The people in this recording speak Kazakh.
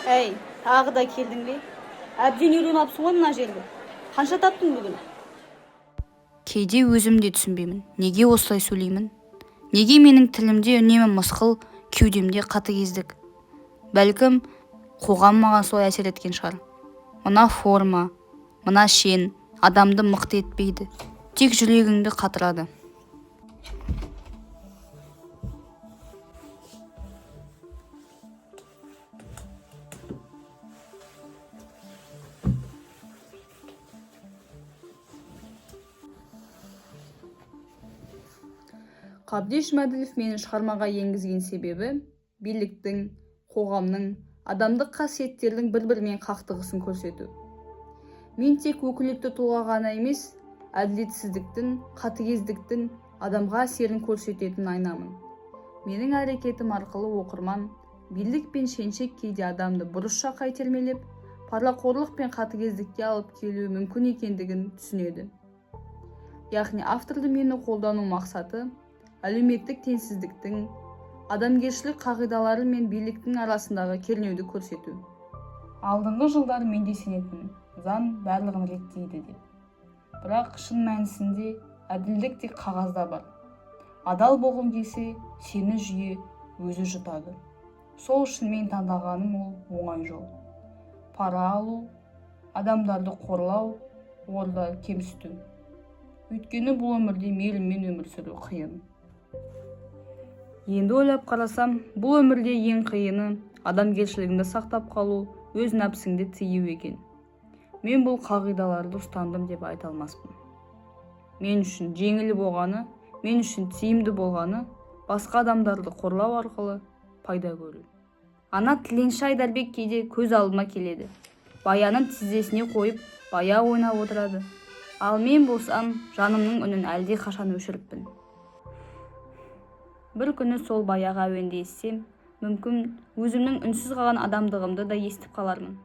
Әй, тағы да келдің бе? Әбден үйреніп апсың ғой мына жерді. Қанша таптың бүгін? Кейде өзім де түсінбеймін. Неге осылай сөйлеймін? Неге менің тілімде үнемі мысқыл, кеудемде қатыгездік? Бәлкім, қоғам маған солай әсер еткен шығар. Мына форма, мына шен адамды мықты етпейді, тек жүрегіңді қатырады. Қабдеш Мәділов мені шығармаға енгізген себебі биліктің, қоғамның, адамдық қасиеттердің бір-бірімен қақтығысын көрсету. Мен тек өкілетті тұлға ғана емес, әділетсіздіктің, қатыгездіктің адамға әсерін көрсететін айнамын. Менің әрекетім арқылы оқырман билік пен шеншек кейде адамды бұрыс жаққа итермелеп, парлақорлық пен қатыгездікке алып келуі мүмкін екендігін түсінеді. Яғни авторды мені қолдану мақсаты әлеуметтік теңсіздіктің, адамгершілік қағидалары мен биліктің арасындағы кернеуді көрсету. Алдыңғы жылдары менде сенетін заң барлығын реттейді деп. Бірақ шын мәнісінде әділдік тек қағазда бар. Адал болғың келсе, сені жүйе өзі жұтады. Сол үшін мен таңдағаным ол оңай жол. Пара алу, адамдарды қорлау, орда кемсіту. Өйткені бұл өмірде мейіріммен өмір сүру қиын. Енді ойлап қарасам, бұл өмірде ең қиыны адамгершілігіңді сақтап қалу, өз нәпсіңді тыю екен. Мен бұл қағидаларды ұстандым деп айта алмаспын. Мен үшін жеңіл болғаны, мен үшін тиімді болғаны, басқа адамдарды қорлау арқылы пайда көру. Ана тіленші Айдарбек кейде көз алдыма келеді. Баянын тізесіне қойып, бая ойнап отырады. Ал мен болсам, жанымның үнін әлде қашан өшіріппін. Бір күні сол баяға әуенді естісем, мүмкін өзімнің үнсіз қалған адамдығымды да естіп қалармын.